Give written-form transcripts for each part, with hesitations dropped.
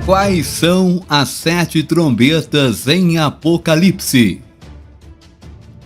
Quais são as 7 trombetas em Apocalipse?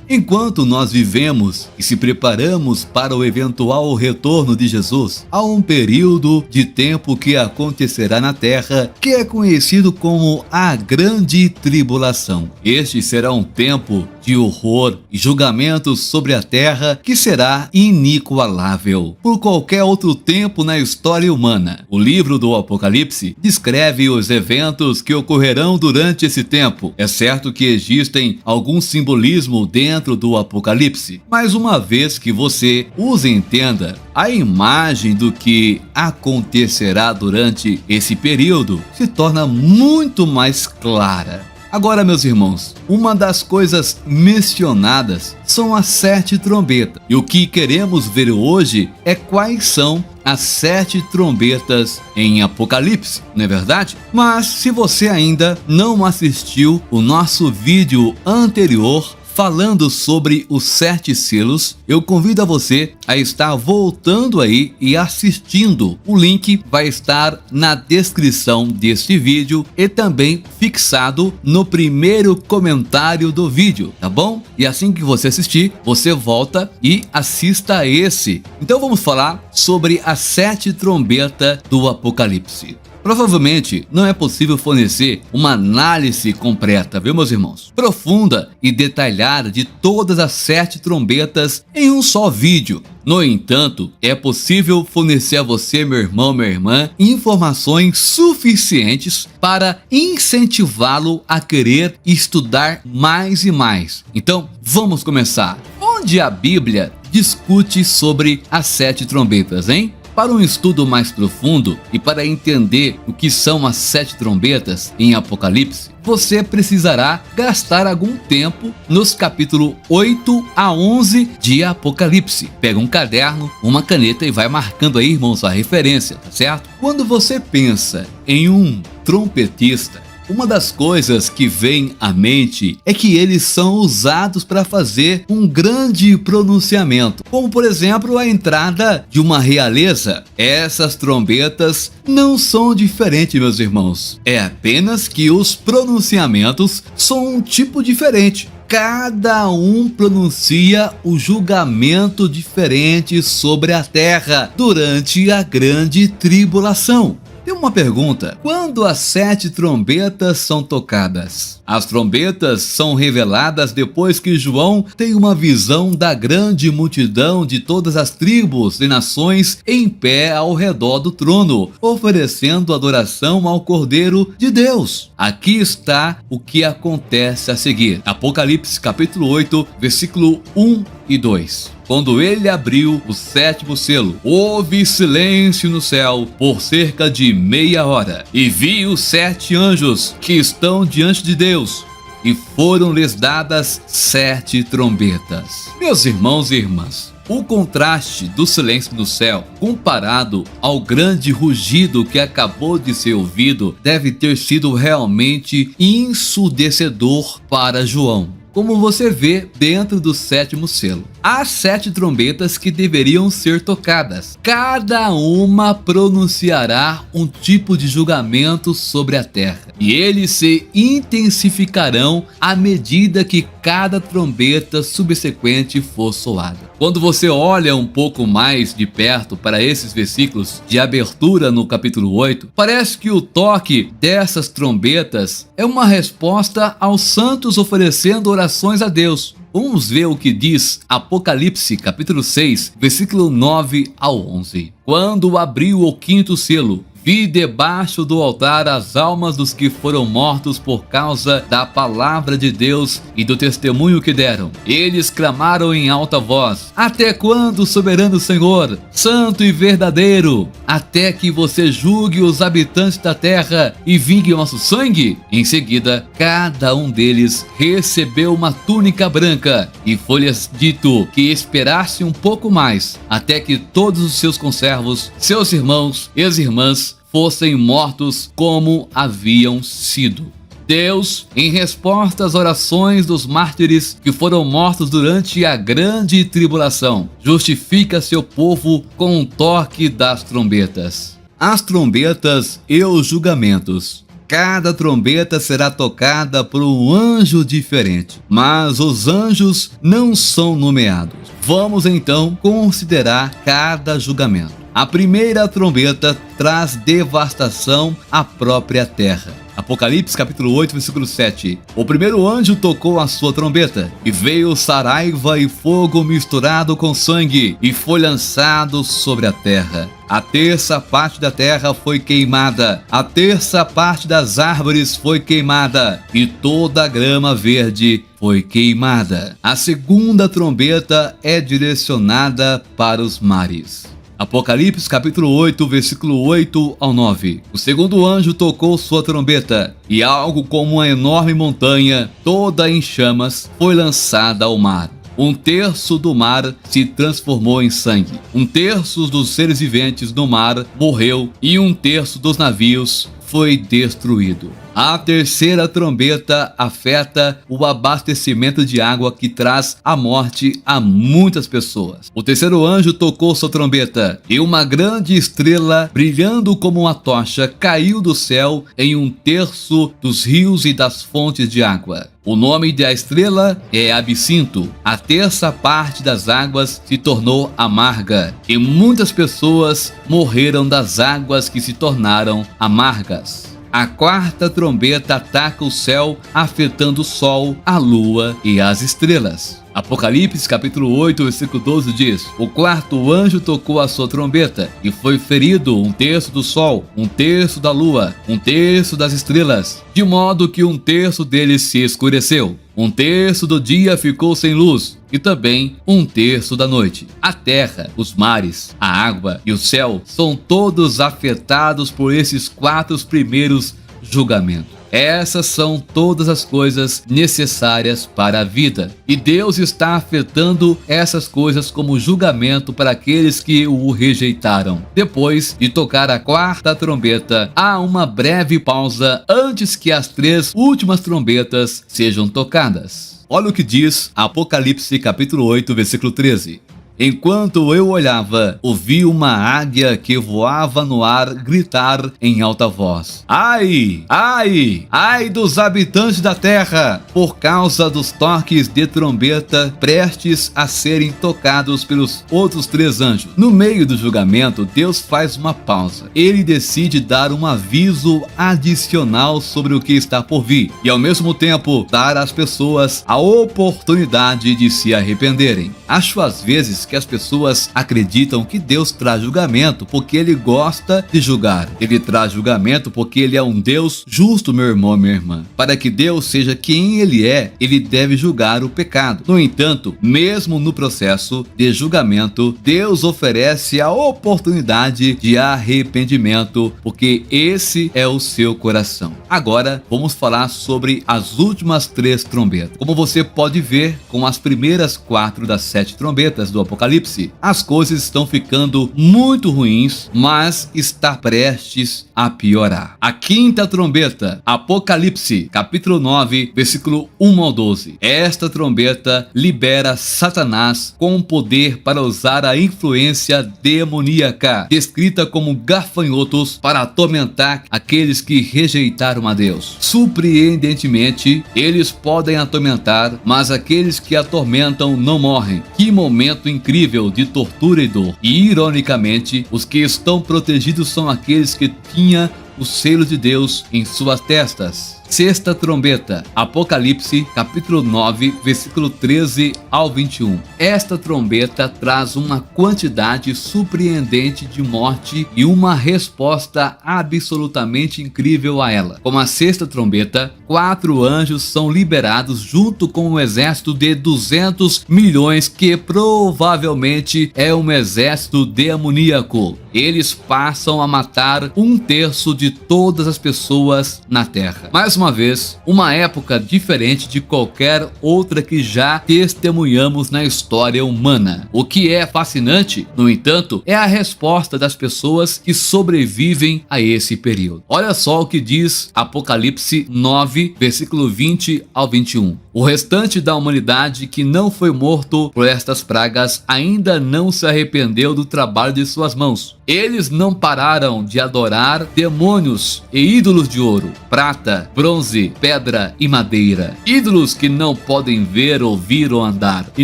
Enquanto nós vivemos e se preparamos para o eventual retorno de Jesus, há um período de tempo que acontecerá na Terra que é conhecido como a Grande Tribulação. Este será um tempo de horror e julgamentos sobre a Terra que será inigualável por qualquer outro tempo na história humana. O livro do Apocalipse descreve os eventos que ocorrerão durante esse tempo. É certo que existem algum simbolismo dentro do Apocalipse, mas uma vez que você os entenda, a imagem do que acontecerá durante esse período se torna muito mais clara. Agora, meus irmãos, uma das coisas mencionadas são as 7 trombetas. E o que queremos ver hoje é quais são as 7 trombetas em Apocalipse, não é verdade? Mas se você ainda não assistiu o nosso vídeo anterior falando sobre os 7 selos, eu convido a você a estar voltando aí e assistindo. O link vai estar na descrição deste vídeo e também fixado no primeiro comentário do vídeo, tá bom? E assim que você assistir, você volta e assista a esse. Então vamos falar sobre as 7 trombetas do Apocalipse. Provavelmente não é possível fornecer uma análise completa, viu, meus irmãos? Profunda e detalhada de todas as 7 trombetas em um só vídeo. No entanto, é possível fornecer a você, meu irmão, minha irmã, informações suficientes para incentivá-lo a querer estudar mais e mais. Então, vamos começar. Onde a Bíblia discute sobre as 7 trombetas, hein? Para um estudo mais profundo e para entender o que são as 7 trombetas em Apocalipse, você precisará gastar algum tempo nos capítulos 8 a 11 de Apocalipse. Pega um caderno, uma caneta e vai marcando aí, irmãos, a referência, tá certo? Quando você pensa em um trompetista, uma das coisas que vem à mente é que eles são usados para fazer um grande pronunciamento, como por exemplo a entrada de uma realeza. Essas trombetas não são diferentes, meus irmãos, é apenas que os pronunciamentos são um tipo diferente. Cada um pronuncia o julgamento diferente sobre a terra durante a grande tribulação. Tem uma pergunta: quando as 7 trombetas são tocadas? As trombetas são reveladas depois que João tem uma visão da grande multidão de todas as tribos e nações em pé ao redor do trono, oferecendo adoração ao Cordeiro de Deus. Aqui está o que acontece a seguir. Apocalipse capítulo 8, versículo 1 e 2. Quando ele abriu o 7º selo, houve silêncio no céu por cerca de meia hora. E vi os 7 anjos que estão diante de Deus, e foram-lhes dadas 7 trombetas. Meus irmãos e irmãs, o contraste do silêncio no céu, comparado ao grande rugido que acabou de ser ouvido, deve ter sido realmente ensurdecedor para João. Como você vê dentro do 7º selo, há 7 trombetas que deveriam ser tocadas. Cada uma pronunciará um tipo de julgamento sobre a terra, e eles se intensificarão à medida que cada trombeta subsequente for soada. Quando você olha um pouco mais de perto para esses versículos de abertura no capítulo 8, parece que o toque dessas trombetas é uma resposta aos santos oferecendo orações a Deus. Vamos ver o que diz Apocalipse capítulo 6, versículo 9 ao 11. Quando abriu o 5º selo, vi debaixo do altar as almas dos que foram mortos por causa da palavra de Deus e do testemunho que deram. Eles clamaram em alta voz: até quando, soberano Senhor, santo e verdadeiro, até que você julgue os habitantes da terra e vingue o nosso sangue? Em seguida, cada um deles recebeu uma túnica branca, e foi-lhes dito que esperasse um pouco mais, até que todos os seus conservos, seus irmãos e as irmãs, fossem mortos como haviam sido. Deus, em resposta às orações dos mártires que foram mortos durante a grande tribulação, justifica seu povo com um toque das trombetas. As trombetas e os julgamentos Cada trombeta será tocada por um anjo diferente, mas os anjos não são nomeados. Vamos então considerar cada julgamento. A primeira trombeta traz devastação à própria terra. Apocalipse capítulo 8, versículo 7. O primeiro anjo tocou a sua trombeta, e veio saraiva e fogo misturado com sangue, e foi lançado sobre a terra. A terça parte da terra foi queimada, a terça parte das árvores foi queimada, e toda a grama verde foi queimada. A segunda trombeta é direcionada para os mares. Apocalipse capítulo 8, versículo 8 ao 9. O segundo anjo tocou sua trombeta, e algo como uma enorme montanha, toda em chamas, foi lançada ao mar. Um terço do mar se transformou em sangue. Um terço dos seres viventes no mar morreu, e um terço dos navios foi destruído. A terceira trombeta afeta o abastecimento de água, que traz a morte a muitas pessoas. O terceiro anjo tocou sua trombeta, e uma grande estrela, brilhando como uma tocha, caiu do céu em um terço dos rios e das fontes de água. O nome da estrela é Absinto. A terça parte das águas se tornou amarga, e muitas pessoas morreram das águas que se tornaram amargas. A quarta trombeta ataca o céu, afetando o sol, a lua e as estrelas. Apocalipse capítulo 8, versículo 12 diz: o quarto anjo tocou a sua trombeta, e foi ferido um terço do sol, um terço da lua, um terço das estrelas, de modo que um terço deles se escureceu. Um terço do dia ficou sem luz, e também um terço da noite. A terra, os mares, a água e o céu são todos afetados por esses quatro primeiros julgamentos. Essas são todas as coisas necessárias para a vida, e Deus está afetando essas coisas como julgamento para aqueles que o rejeitaram. Depois de tocar a quarta trombeta, há uma breve pausa antes que as três últimas trombetas sejam tocadas. Olha o que diz Apocalipse capítulo 8, versículo 13. Enquanto eu olhava, ouvi uma águia que voava no ar gritar em alta voz: ai, ai, ai dos habitantes da terra, por causa dos toques de trombeta prestes a serem tocados pelos outros três anjos. No meio do julgamento, Deus faz uma pausa. Ele decide dar um aviso adicional sobre o que está por vir, e ao mesmo tempo dar às pessoas a oportunidade de se arrependerem. Acho às vezes que as pessoas acreditam que Deus traz julgamento porque Ele gosta de julgar. Ele traz julgamento porque Ele é um Deus justo, meu irmão, minha irmã. Para que Deus seja quem Ele é, Ele deve julgar o pecado. No entanto, mesmo no processo de julgamento, Deus oferece a oportunidade de arrependimento, porque esse é o seu coração. Agora, vamos falar sobre as últimas três trombetas. Como você pode ver, com as primeiras 4 das 7 trombetas do Apocalipse, as coisas estão ficando muito ruins, mas está prestes a piorar. A quinta trombeta, Apocalipse, capítulo 9, versículo 1 ao 12. Esta trombeta libera Satanás com poder para usar a influência demoníaca, descrita como gafanhotos, para atormentar aqueles que rejeitaram a Deus. Surpreendentemente, eles podem atormentar, mas aqueles que atormentam não morrem. Que momento incrível de tortura e dor. E ironicamente, os que estão protegidos são aqueles que tinham o selo de Deus em suas testas. Sexta trombeta, Apocalipse, capítulo 9, versículo 13 ao 21. Esta trombeta traz uma quantidade surpreendente de morte e uma resposta absolutamente incrível a ela. Como a sexta trombeta, 4 anjos são liberados junto com um exército de 200 milhões, que provavelmente é um exército demoníaco. Eles passam a matar um terço de todas as pessoas na terra. Mais uma vez, uma época diferente de qualquer outra que já testemunhamos na história humana. O que é fascinante, no entanto, é a resposta das pessoas que sobrevivem a esse período. Olha só o que diz Apocalipse 9, versículo 20 ao 21. O restante da humanidade que não foi morto por estas pragas ainda não se arrependeu do trabalho de suas mãos. Eles não pararam de adorar demônios e ídolos de ouro, prata, bronze, pedra e madeira. Ídolos que não podem ver, ouvir ou andar. E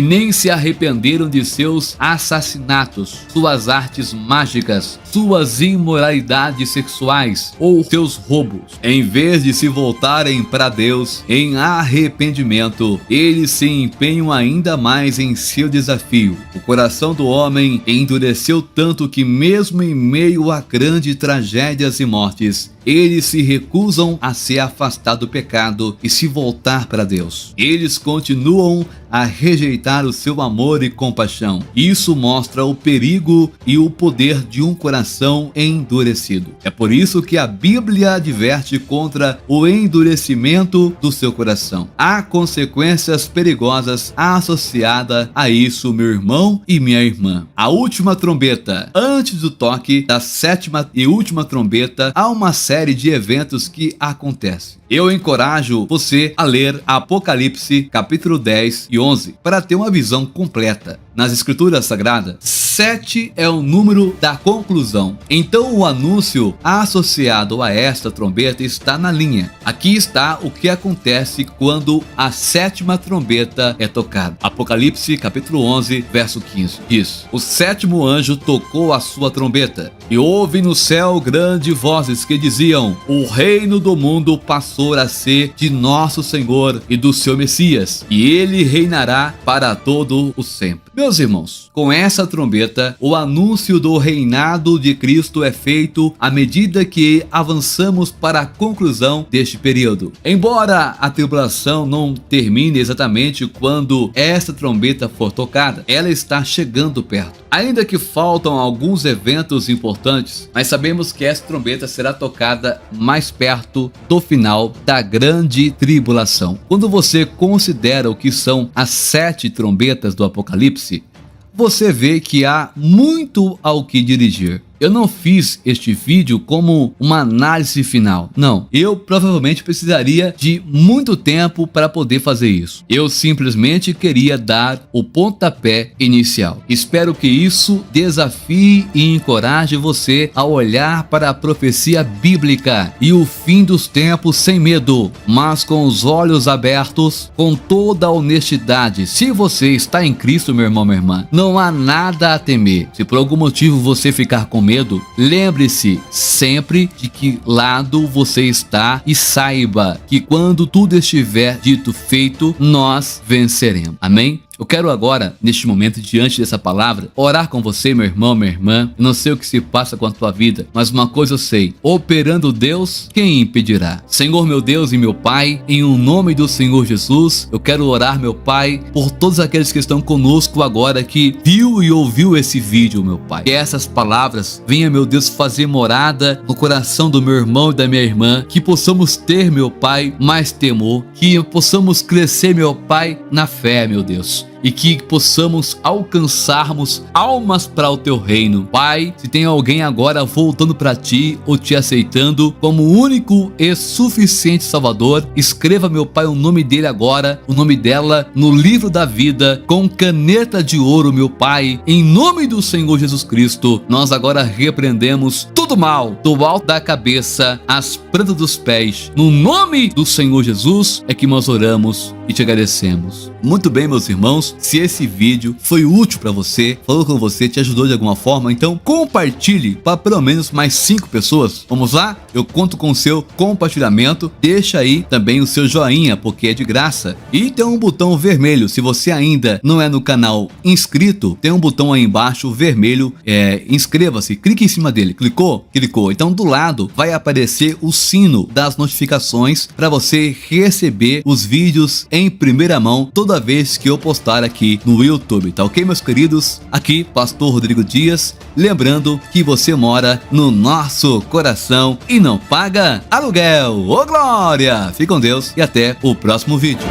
nem se arrependeram de seus assassinatos, suas artes mágicas, suas imoralidades sexuais ou seus roubos. Em vez de se voltarem para Deus em arrependimento, eles se empenham ainda mais em seu desafio. O coração do homem endureceu tanto que mesmo em meio a grandes tragédias e mortes, eles se recusam a se afastar do pecado e se voltar para Deus. Eles continuam a rejeitar o seu amor e compaixão. Isso mostra o perigo e o poder de um coração endurecido. É por isso que a Bíblia adverte contra o endurecimento do seu coração. Há consequências perigosas associadas a isso, meu irmão e minha irmã. A última trombeta. Antes do toque da sétima e última trombeta, há uma série de eventos que acontecem. Eu encorajo você a ler Apocalipse capítulo 10 e 11 para ter uma visão completa. Nas escrituras sagradas, 7 é o número da conclusão. Então o anúncio associado a esta trombeta está na linha. Aqui está o que acontece quando a sétima trombeta é tocada. Apocalipse capítulo 11, verso 15. Diz: o sétimo anjo tocou a sua trombeta, e houve no céu grandes vozes que diziam: o reino do mundo passou a ser de nosso Senhor e do seu Messias, e ele reinará para todo o sempre. Meus irmãos, com essa trombeta, o anúncio do reinado de Cristo é feito à medida que avançamos para a conclusão deste período. Embora a tribulação não termine exatamente quando essa trombeta for tocada, ela está chegando perto. Ainda que faltam alguns eventos importantes, mas sabemos que essa trombeta será tocada mais perto do final da grande tribulação. Quando você considera o que são as 7 trombetas do Apocalipse, você vê que há muito ao que dirigir. Eu não fiz este vídeo como uma análise final. Não, eu provavelmente precisaria de muito tempo para poder fazer isso. Eu simplesmente queria dar o pontapé inicial. Espero que isso desafie e encoraje você a olhar para a profecia bíblica e o fim dos tempos sem medo, mas com os olhos abertos, com toda a honestidade. Se você está em Cristo, meu irmão, minha irmã, não há nada a temer. Se por algum motivo você ficar com medo, lembre-se sempre de que lado você está e saiba que quando tudo estiver dito feito, nós venceremos. Amém? Eu quero agora, neste momento, diante dessa palavra, orar com você, meu irmão, minha irmã. Eu não sei o que se passa com a tua vida, mas uma coisa eu sei: operando Deus, quem impedirá? Senhor, meu Deus e meu Pai, em o nome do Senhor Jesus, eu quero orar, meu Pai, por todos aqueles que estão conosco agora, que viu e ouviu esse vídeo, meu Pai. Que essas palavras venham, meu Deus, fazer morada no coração do meu irmão e da minha irmã, que possamos ter, meu Pai, mais temor, que possamos crescer, meu Pai, na fé, meu Deus, e que possamos alcançarmos almas para o teu reino. Pai, se tem alguém agora voltando para ti ou te aceitando como único e suficiente Salvador, escreva, meu Pai, o nome dele agora, o nome dela, no livro da vida, com caneta de ouro, meu Pai, em nome do Senhor Jesus Cristo. Nós agora repreendemos todo mal, do alto da cabeça às plantas dos pés. No nome do Senhor Jesus é que nós oramos e te agradecemos. Muito bem, meus irmãos, se esse vídeo foi útil para você, falou com você, te ajudou de alguma forma, então compartilhe para pelo menos mais 5 pessoas. Vamos lá? Eu conto com o seu compartilhamento. Deixa aí também o seu joinha, porque é de graça. E tem um botão vermelho. Se você ainda não é no canal inscrito, tem um botão aí embaixo vermelho, inscreva-se. Clique em cima dele. Clicou? Clicou. Então do lado vai aparecer o sino das notificações para você receber os vídeos em primeira mão toda vez que eu postar aqui no YouTube, tá ok, meus queridos? Aqui, Pastor Rodrigo Dias, lembrando que você mora no nosso coração e não paga aluguel. Ô glória! Fique com Deus e até o próximo vídeo.